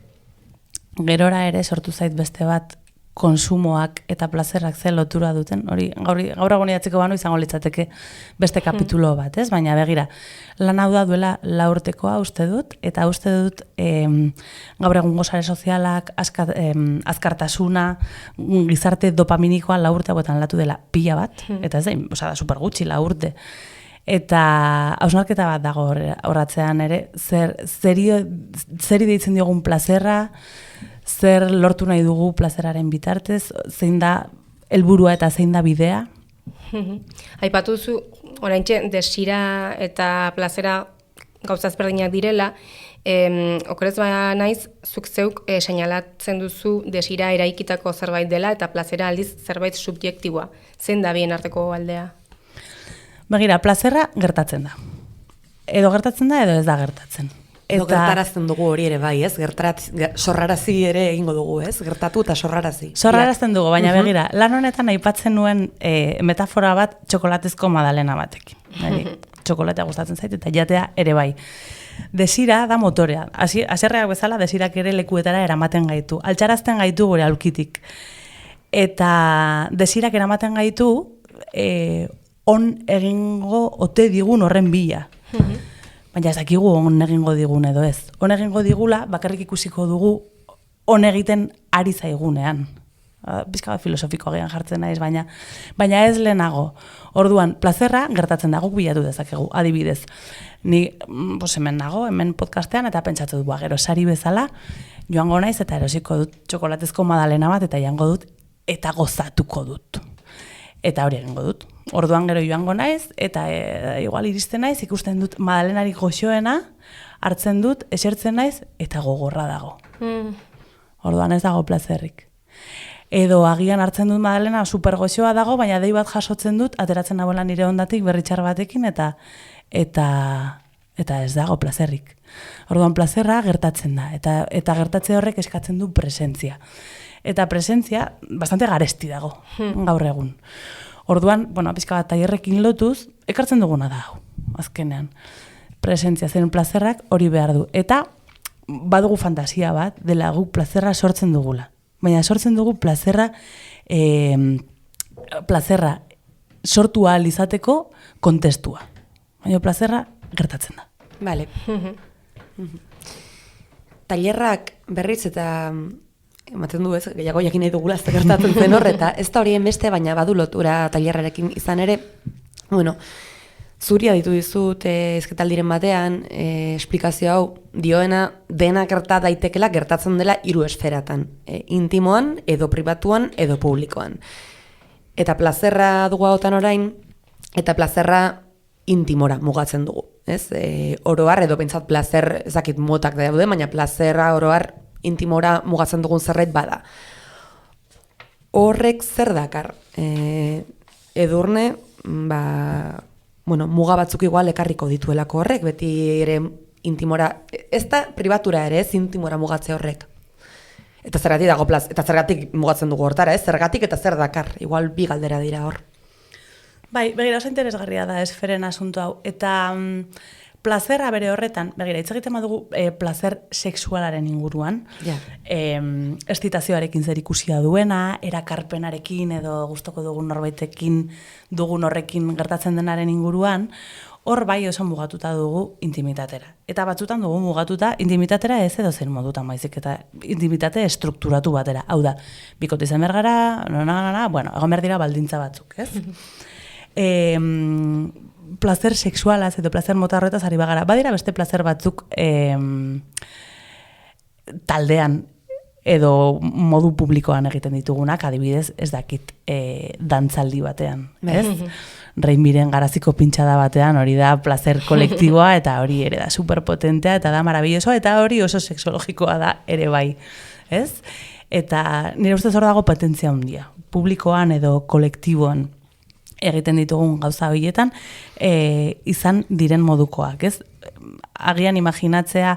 gerora ere sortu zait beste bat konsumoak eta plazerrak ze lotura duten, hori gaur egun idatziko banu izango litzateke beste kapitulo bat, ez? Baina begira, lan hau da duela 4 urtekoa uste dut, eta uste dut gaur egungo sare sozialak, azkartasuna, gizarte dopaminikoa 4 urte hauetan aldatu dela pila bat, eta ez da super gutxi 4 urte. Eta hausnarketa bat dago horratzean ere, zeri deitzen diogun plazerra, zer lortu nahi dugu plazeraren bitartez, zein da helburua eta zein da bidea? Aipatu duzu, oraintxe desira eta plazera gauza ezberdinak direla, okerez naiz, zuk zeuk seinalatzen duzu desira eraikitako zerbait dela eta plazera aldiz zerbait subjektiboa. Zein da bien arteko aldea? Begira, plazerra gertatzen da. Edo gertatzen da, edo ez da gertatzen. Edo gertarazten dugu hori ere bai, ez? Sorrarazi ere egingo dugu, ez? Gertatu eta sorrarazi. Sorrarazten dugu, baina begira, lan honetan aipatzen nuen metafora bat txokolatezko madalena batekin. Txokolatea gustatzen zait eta jatea ere bai. Desira da motorea. Haserreak bezala desirak ere lekuetara eramaten gaitu. Altxarazten gaitu gure aulkitik. Eta desirak eramaten gaitu on egingo ote digun horren bila. Baina ez dakigu on egingo digun edo ez. On egingo digula bakarrik ikusiko dugu on egiten ari zaigunean. Bizka filosofiko agian jartzen naiz, baina ez lehenago. Orduan, plazerra gertatzen da, guk bilatu dezakegu, adibidez. Ni hemen nago, hemen podcastean, eta pentsatu du, gero sari bezala, joango naiz eta erosiko dut txokolatezko madalena bat, eta jango dut, eta gozatuko dut. Eta hori egingo dut. Orduan gero joango naiz, eta igual iristen naiz, ikusten dut madalenari goxoena, hartzen dut, esertzen naiz, eta gogorra dago. Orduan ez dago plazerrik. Edo agian hartzen dut madalena super goxoa dago, baina dei bat jasotzen dut, ateratzen nagoela nire ondatik berritxar batekin, eta ez dago plazerrik. Orduan plazerra gertatzen da, eta gertatze horrek eskatzen du presentzia. Eta presentzia bastante garesti dago, gaur egun. Orduan, pixka bat tailerrekin lotuz, ekartzen duguna da hau, azkenean. Presentzia zen plazerrak hori behar du. Eta badugu fantasia bat, dela guk plazerra sortzen dugula. Baina sortzen dugu plazerra sortu ahal izateko kontestua. Baina plazerra gertatzen da. Bale. Tailerrak berriz eta ematen du ez, gehiago jakin nahi dugula ez gertatzen zen hor, eta ez da horien beste, baina badu lotura tailerrarekin izan ere, zuri aditu dizut ezketaldiren batean, esplikazio hau dioena dena gerta daitekela gertatzen dela 3 esferatan, intimoan, edo pribatuan, edo publikoan. Eta plazerra dugu hautan orain, eta plazerra intimora mugatzen dugu. Ez? Oroar, edo pentsat plazer, ezakit motak daude, baina plazerra oroar intimora mugatzen dugun zerbait bada. Horrek zer dakar? Edurne, muga batzuk igual ekarriko dituelako horrek, beti ere intimora, ez da pribatura ere, ez intimora mugatze horrek. Eta zergatik dago eta zergatik mugatzen dugu hortara, ez? Zergatik eta zer dakar, igual bi galdera dira hor. Bai, begira, oso interesgarria da esferen asunto hau. Eta plazerra bere horretan, begira, hitz egiten badugu plazer sexualaren inguruan, estitazioarekin zer ikusia duena, erakarpenarekin edo gustoko dugun norbaitekin dugun horrekin gertatzen denaren inguruan, hor bai oso mugatuta dugu intimitatera. Eta batzutan dugu mugatuta intimitatera ez edo zen modutan baizik, eta intimitate estrukturatu batera. Hau da, bikote izan bergara, egon behar dira baldintza batzuk, ez? placer sexualaz edo placer mota horretaz ari bagara. Badira beste placer batzuk taldean edo modu publikoan egiten ditugunak, adibidez, ez dakit dantzaldi batean, ez? Reimiren garaziko pintxada batean, hori da placer kolektiboa, eta hori ere da superpotentea, eta da marabillosoa, eta hori oso sexologikoa da ere bai, ez? Eta nire ustez hor dago potentzia handia, publikoan edo kolektiboan egiten ditugun gauza horietan, izan diren modukoak, ez? Agian imaginatzea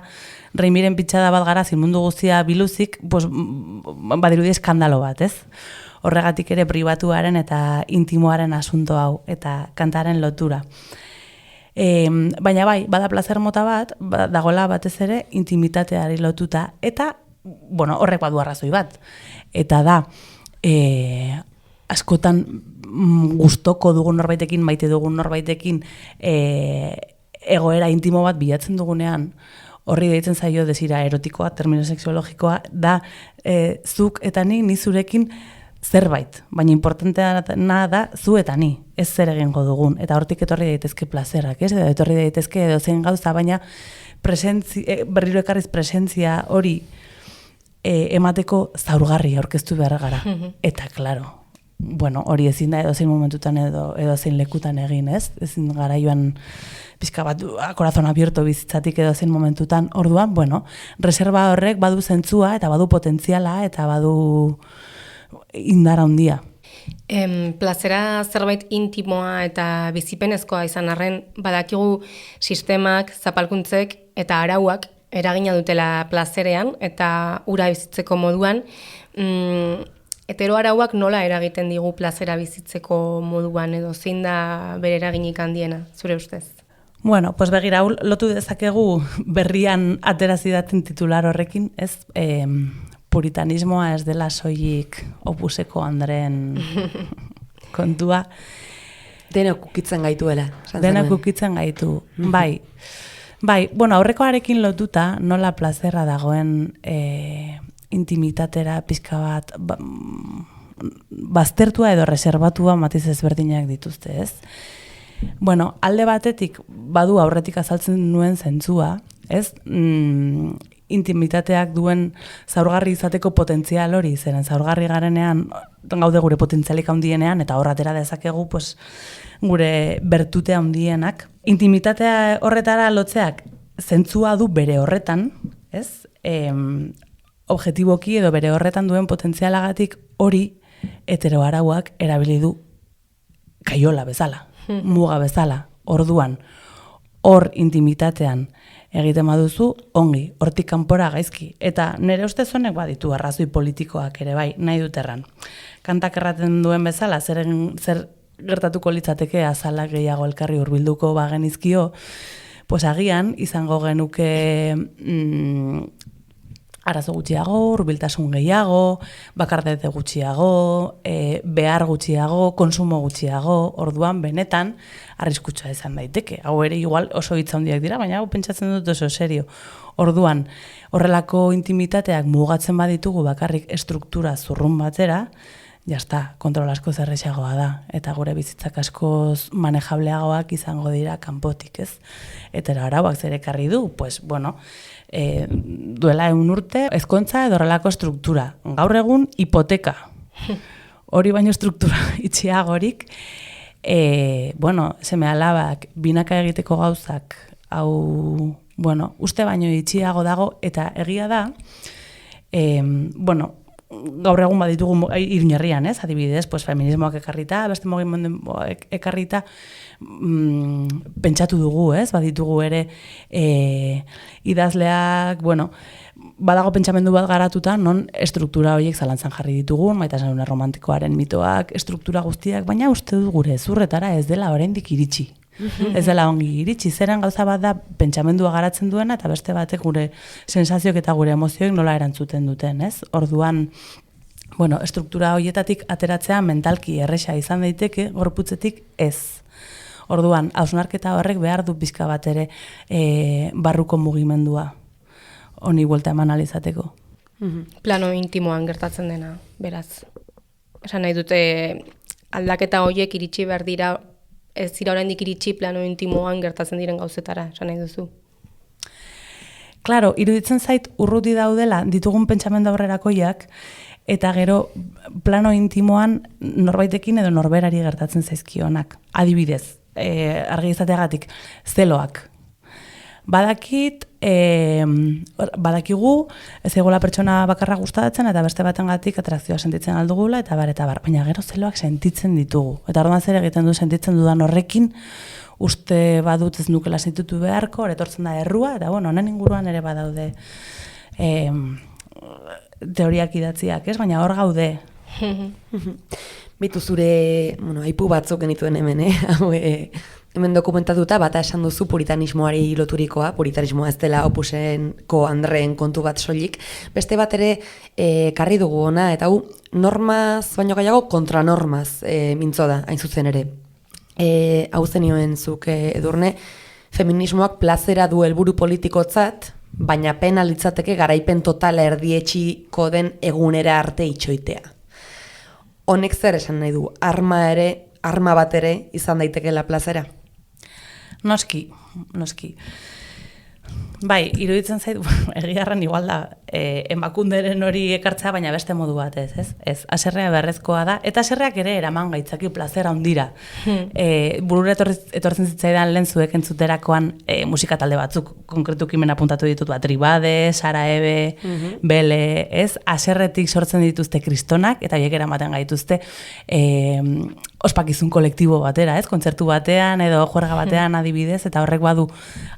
Reimiren pitxada bat gara mundu guztia biluzik, pues, badirudi eskandalo bat, ez? Horregatik ere pribatuaren eta intimoaren asunto hau, eta kantaren lotura. Baina bai, bada placer mota bat, dagoela batez ere intimitateari lotuta, eta, bueno, horrek badu arrazoi bat. Eta da, askotan gustoko dugun norbaitekin, maite dugun norbaitekin, egoera intimo bat bilatzen dugunean, horri deitzen zaio desira erotikoa, termino sexologikoa, da zuk eta ni zurekin zerbait, baina importantea da zu eta ni, ez zer egingo dugun, eta hortik etorri daitezke plazerak, ez? Edo etorri daitezke edo zein gauza, baina berriro ekarriz presentzia hori emateko zaurgarri aurkeztu behar gara. Eta, klaro, bueno, hori ezin da edo zein momentutan edo zein lekutan egin, ez? Ezin gara joan pixka bat korazon abierto bizitzatik edo zein momentutan, orduan, bueno, reserva horrek badu zentzua eta badu potentziala eta badu indara handia. Plazera zerbait intimoa eta bizipenezkoa izan arren, badakigu sistemak, zapalkuntzek eta arauak eragina dutela plazerean eta ura bizitzeko moduan. Heteroarauak nola eragiten digu plazera bizitzeko moduan edo zein da bere eraginik handiena, zure ustez? Bueno, pues begira, lotu dezakegu berrian aterazidaten titular horrekin, ez? Puritanismoa ez dela soilik Opuseko Andren kontua. Denok ukitzen gaituela. Denok ukitzen gaitu, bai. Bai, bueno, aurrekoarekin lotuta nola plazerra dagoen intimitatera pixka bat baztertua edo reserbatua matiz ezberdinak dituzte, ez? Bueno, alde batetik badu aurretik azaltzen nuen zentzua, ez? Intimitateak duen zaurgarri izateko potentzial hori, zeren zaurgarri garenean gaude gure potentzialik handienean eta horratera dezakegu pues, gure bertute handienak. Intimitatea horretara lotzeak zentzua du bere horretan, ez? Objetiboki edo bere horretan duen potentzialagatik hori heteroarauak erabili du kaiola bezala, muga bezala, orduan, hor intimitatean egiten baduzu, ongi, hortik kanpora gaizki. Eta nire ustez honek baditu arrazoi politikoak ere bai, nahi dut erran. Kantak erraten duen bezala, zer gertatuko litzateke azalak gehiago elkarri hurbilduko bagenizkio, pues agian izango genuke arazo gutxiago, hurbiltasun gehiago, bakardete gutxiago, behar gutxiago, konsumo gutxiago, orduan benetan arriskutsua izan daiteke. Hau ere igual oso hitz handiak dira, baina hau pentsatzen dut oso serio. Orduan, horrelako intimitateak mugatzen baditugu bakarrik estruktura zurrun batera, jazta, kontrol asko zerrexagoa da, eta gure bizitzak askoz manejableagoak izango dira kanpotik, ez? Eta arauak zer ekarri du, pues, bueno, duela 1 urte, ezkontza edo horrelako struktura. Gaur egun, hipoteka. Hori baino struktura itxiagorik, bueno, seme alabak, binaka egiteko gauzak, hau, bueno, uste baino itxiago dago, eta egia da, bueno, gaur egun baditugu Iruñerrian, ez? Adibidez, pues feminismoak ekarrita, beste mugimenduak ekarrita, pentsatu dugu, ez? Baditugu ere idazleak, bueno, badago pentsamendu bat garatuta, non estruktura horiek zalantzan jarri ditugun, maitasun romantikoaren mitoak, estruktura guztiak, baina uste du gure zurretara ez dela oraindik iritsi. Ez dela ongi iritsi, zeren gauza bat da pentsamendua garatzen duena eta beste batek gure sensazioak eta gure emozioek nola erantzuten duten, ez? Orduan, bueno, estruktura horietatik ateratzea mentalki erresa izan daiteke, gorputzetik ez. Orduan, hausnarketa horrek behar du pixka bat ere barruko mugimendua honi buelta eman alizateko. Plano intimoan gertatzen dena, beraz. Esan nahi dute aldaketa horiek iritsi behar dira ez dira oraindik iritsi plano intimoan gertatzen diren gauzetara, esan nahi duzu. Claro, iruditzen zait urruti daudela ditugun pentsamendu aurrerakoiak, eta gero plano intimoan norbaitekin edo norberari gertatzen zaizkionak. Adibidez, argi izateagatik, zeloak. Badakigu, ez egola pertsona bakarra gustatzen eta beste batengatik atrakzioa sentitzen aldugula eta bar. Baina gero zeloak sentitzen ditugu. Eta orduan zer egiten du sentitzen dudan horrekin, uste badut ez nukela sentitu beharko, etortzen da errua, eta honen inguruan ere badaude teoriak idatziak, ez? Baina hor gaude. Bitu zure, aipu batzuk genituen hemen, hemen dokumentatuta, bata esan duzu puritanismoari loturikoa, puritanismoa ez dela Opusenko Andreen kontu bat soilik, beste bat ere karri dugu ona, eta normaz, baino gehiago kontranormaz mintzo da, hain zuzen ere. Hau zenioen zuk Edurne, feminismoak plazera du helburu politikotzat, baina pena litzateke garaipen totala erdietsiko den egunera arte itxoitea. Honek zer esan nahi du, arma bat ere izan daitekeela plazera? Noski. Bai, iruditzen zait, egiarran igual da, emakunderen hori ekartzea, baina beste modu batez, ez? Ez, haserrea beharrezkoa da, eta haserreak ere eraman gaitzaki plazera handira. Burura etortzen zitzaidan lehen zuek entzuterakoan musika talde batzuk, konkretuki hemen apuntatu ditut, Tribade, Sara Ebe, Bele, ez? Haserretik sortzen dituzte kristonak, eta horiek eramaten gaituzte ospakizun kolektibo batera, ez? Kontzertu batean edo juerga batean adibidez, eta horrek badu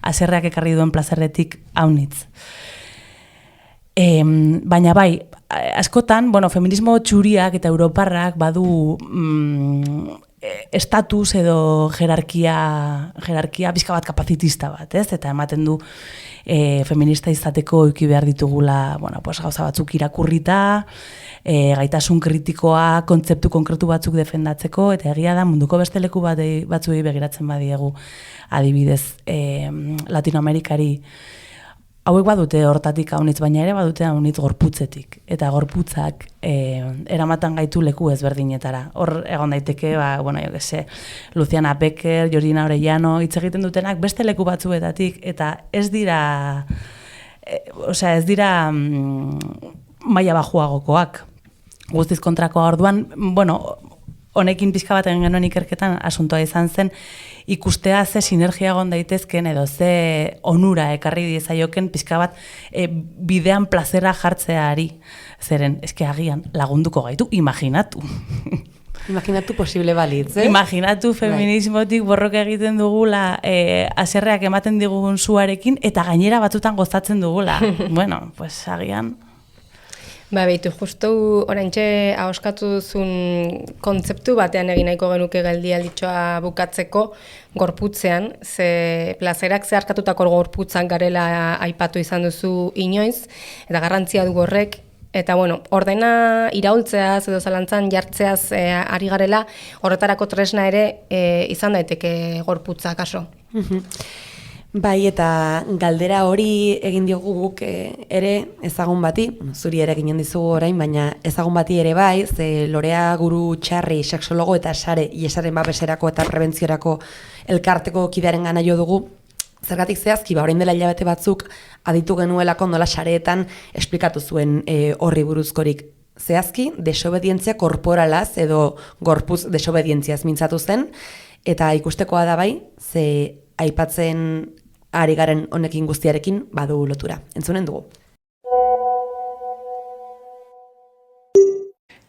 haserreak ekarri duen plazerretik haunitz. Baina bai, askotan, feminismo txuriak eta europarrak badu estatus edo jerarkia bizka bat kapazitista bat, ez? Eta ematen du feminista izateko eduki behar ditugula, gauza batzuk irakurrita, gaitasun kritikoa, kontzeptu konkretu batzuk defendatzeko, eta egia da munduko beste leku batzuei begiratzen badiegu, adibidez Latinoamerikari. Hauek badute hortatik haunitz, baina ere badute haunitz gorputzetik. Eta gorputzak eramaten gaitu leku ezberdinetara. Hor egon daiteke, Luciana Becker, Georgina Orellano, hitz egiten dutenak beste leku batzuetatik, eta ez dira maila bajuagokoak. Guztiz kontrakoa orduan, honekin pixka bat egin genuen ikerketan asuntoa izan zen, ikustea ze sinergia egon daitezken edo ze onura ekarri diezaioken pixka bat bidean plazera jartzeari. Zeren, eske agian lagunduko gaitu, imaginatu. Imaginatu posible balitz, eh? Imaginatu feminismotik borroka egiten dugula haserreak ematen digun zuarekin eta gainera batzutan gozatzen dugula. Pues agian... Beitu, justu oraintxe ahoskatu duzun kontzeptu batean egin nahiko genuke geldialditxoa bukatzeko gorputzean, ze plazerak zeharkatutako gorputzak garela aipatu izan duzu inoiz, eta garrantzia du horrek, eta ordena iraultzeaz edo zalantzan jartzeaz ari garela, horretarako tresna ere izan daiteke gorputza kaso. Bai, eta galdera hori egin diogu guk ere ezagun bati, zuri ere ginen dizugu orain, baina ezagun bati ere bai, ze Lorea Guru Txarri, sexologo eta Sare Iesaren babeserako eta prebentziorako elkarteko kidearen gana jo dugu, zergatik zehazki, orain dela hilabete batzuk aditu genuelako nola sareetan esplikatu zuen horri buruzkorik. Zehazki, desobedientzia korporalaz edo gorputz desobedientziaz mintzatu zen, eta ikustekoa da bai, ze aipatzen ari garen honekin guztiarekin badu lotura. Entzunen dugu.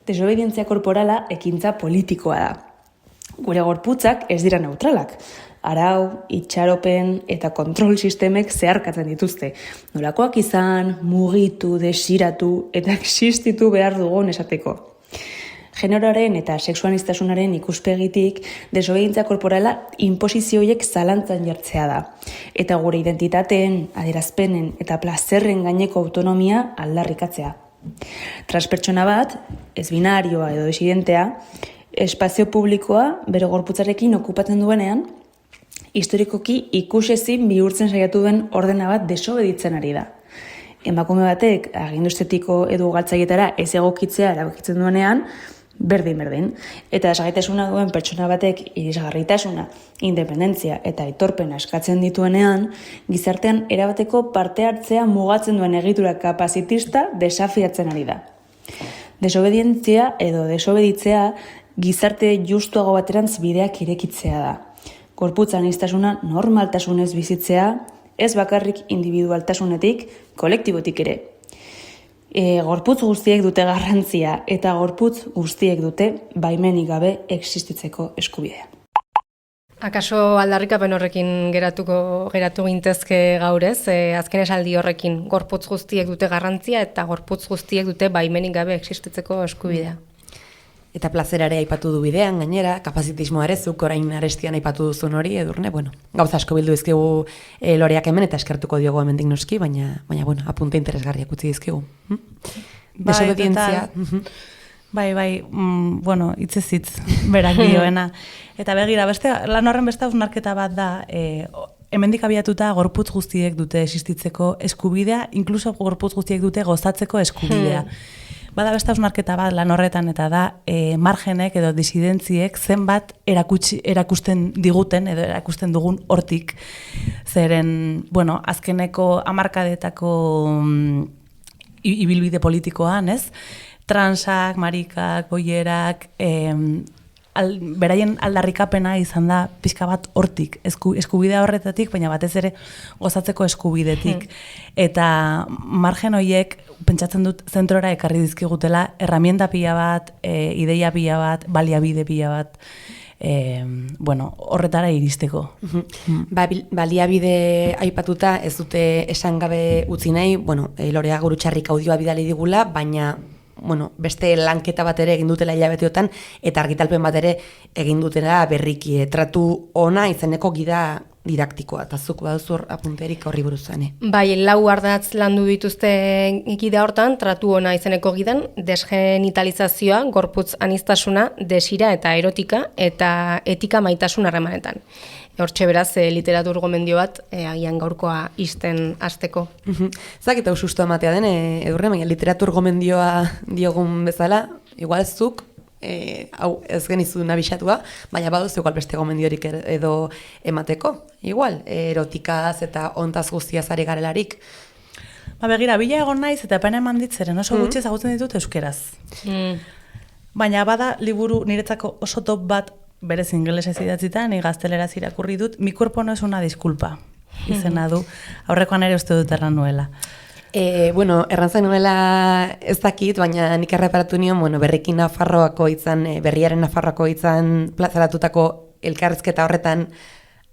Desobedientzia korporala ekintza politikoa da. Gure gorputzak ez dira neutralak. Arau, itxaropen eta kontrol sistemek zeharkatzen dituzte. Nolakoak izan, mugitu, desiratu eta existitu behar dugun esateko. Generoaren eta sexualistasunaren ikuspegitik desobedientzia korporala inposizioiek zalantzan jartzea da. Eta gure identitateen, adierazpenen eta plazerren gaineko autonomia aldarrikatzea. Transpertsona bat, ez binarioa edo disidentea, espazio publikoa bere gorputzarekin okupatzen duenean, historikoki ikusezin bihurtzen saiatu duen ordena bat desobeditzen ari da. Emakume batek agindu estetiko edo galtzaietara ez egokitzea erabakitzen duenean, berdin. Eta desgaitasuna duen pertsona batek irisgarritasuna, independentzia eta aitorpena eskatzen dituenean, gizartean erabateko parte hartzea mugatzen duen egitura kapazitista desafiatzen ari da. Desobedientzia edo desobeditzea gizarte justuago baterantz bideak irekitzea da. Gorputz aniztasuna normaltasunez bizitzea, ez bakarrik individualtasunetik, kolektibotik ere. Gorputz guztiek dute garrantzia eta gorputz guztiek dute baimenik gabe existitzeko eskubidea. Akaso aldarrikapen horrekin geratu gintezke gaur ez, azken esaldi horrekin gorputz guztiek dute garrantzia eta gorputz guztiek dute baimenik gabe existitzeko eskubidea. Eta plazerare aipatu du bidean, gainera, kapazitismoa ere zuk orain arestian aipatu duzun hori, Edurne, gauza asko bildu dizkigu Loreak hemen eta eskertuko diogu hemendik noski, baina apunte interesgarriak utzi dizkigu. Desobedientzia. Bai, hitzez hitz berak dioena. Eta begira, lan horren beste hausnarketa bat da, hemendik abiatuta gorputz guztiek dute existitzeko eskubidea, inkluso gorputz guztiek dute gozatzeko eskubidea. Bada beste hausnarketa bat lan horretan eta da margenek edo disidentziek zenbat erakusten diguten edo erakusten dugun hortik. Zeren, azkeneko hamarkadetako ibilbide politikoan, ez? Transak, marikak, boierak, beraien aldarrikapena izan da pixka bat hortik, eskubidea horretatik, baina batez ere gozatzeko eskubidetik. Eta margen horiek, pentsatzen dut, zentrora ekarri dizkigutela, herramienta pila bat, ideia pila bat, baliabide pila bat, horretara iristeko. Baliabide aipatuta ez dute esan gabe utzi nahi, Lorea Gurutxarrik audioa bidali digula, baina beste lanketa bat ere egin dutela hilabeteotan eta argitalpen bat ere egin dutela berriki. Tratu ona izeneko gida didaktikoa, eta zuk baduzu apunterik horri buruzane. Bai, 4 ardatz landu dituzte gida hortan, tratu ona izeneko gidan, desgenitalizazioa, gorputz aniztasuna, desira eta erotika, eta etika maitasun harremanetan. Hortxe beraz, literatur gomendio bat, agian gaurkoa isten hasteko. Zak eta usustu ematea den, Edurne, baina literatur gomendioa diogun bezala, igual zuk, hau ez genizu nabisatua, baina baduzu igual beste gomendiorik edo emateko. Igual, erotikaz eta ontaz guztiaz ari garelarik. Begira, bila egon naiz eta pena eman ditzeren oso gutxi ezagutzen ditut euskeraz. Baina bada liburu niretzako oso top bat berez ingelesez idatzita, ni gazteleraz irakurri dut, mi cuerpo no es una disculpa, izena du, aurrekoan ere uste dut erran nuela. Errantzen nuela ez dakit, baina nik erreparatu nion, berrikin Nafarroako hitzan, berriaren Nafarroako hitzan plazaratutako elkarrizketa horretan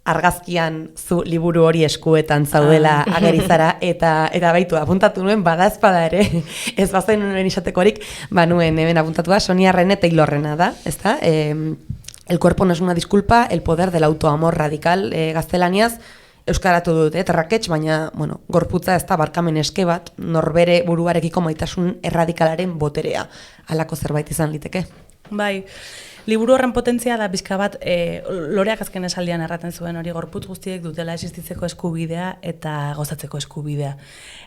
argazkian zu liburu hori eskuetan zaudela agerizara, eta baitu, apuntatu nuen, bada ere, ez bazen nuen izatekorik, nuen hemen apuntatua, Sonia René Taylorrena da, ezta? El cuerpo no es una disculpa, el poder del autoamor radical, gaztelaniaz, euskaratu dut, terraketx, baina, gorputza ez da barkamen eske bat, norbere buruarekiko maitasun erradikalaren boterea, halako zerbait izan liteke. Bai, liburu horren potentzia da pixka bat, Loreak azken esaldian erraten zuen hori gorputz guztiek dutela existitzeko eskubidea eta gozatzeko eskubidea.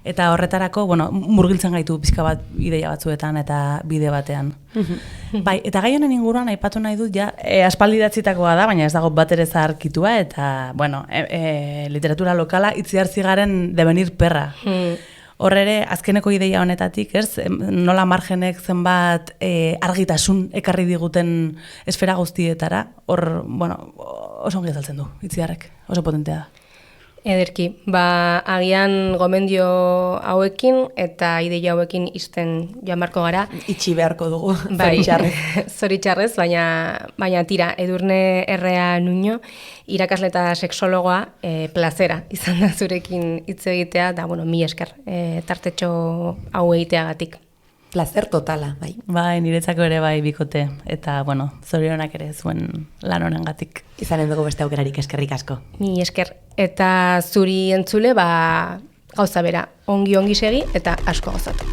Eta horretarako, murgiltzen gaitu pixka bat ideia batzuetan eta bide batean. Bai, eta gai honen inguruan aipatu nahi dut, aspaldi idatzitakoa da, baina ez dago bat ere zaharkitua, eta, literatura lokala itziarzi garen devenir perra. Hor ere, azkeneko ideia honetatik, nola margenek zenbat argitasun ekarri diguten esfera guztietara, hor, oso ongi azaltzen du, itziarrek, oso potentea da. Ederki, agian gomendio hauekin eta ideia hauekin isten joan marko gara. Itxi beharko dugu, zoritxarrez, baina tira, Edurne Errea Nuño, irakasle eta sexologoa, plazera izan da zurekin hitz egitea, da, mi esker, tartetxo hau egiteagatik. Placer totala, bai. Bai, niretzako ere bai bikote, eta, zorionak ere zuen lan honengatik. Izanen dugu beste aukerarik, eskerrik asko. Mi esker, eta zuri entzule, gauza bera, ongi segi eta asko gozatu.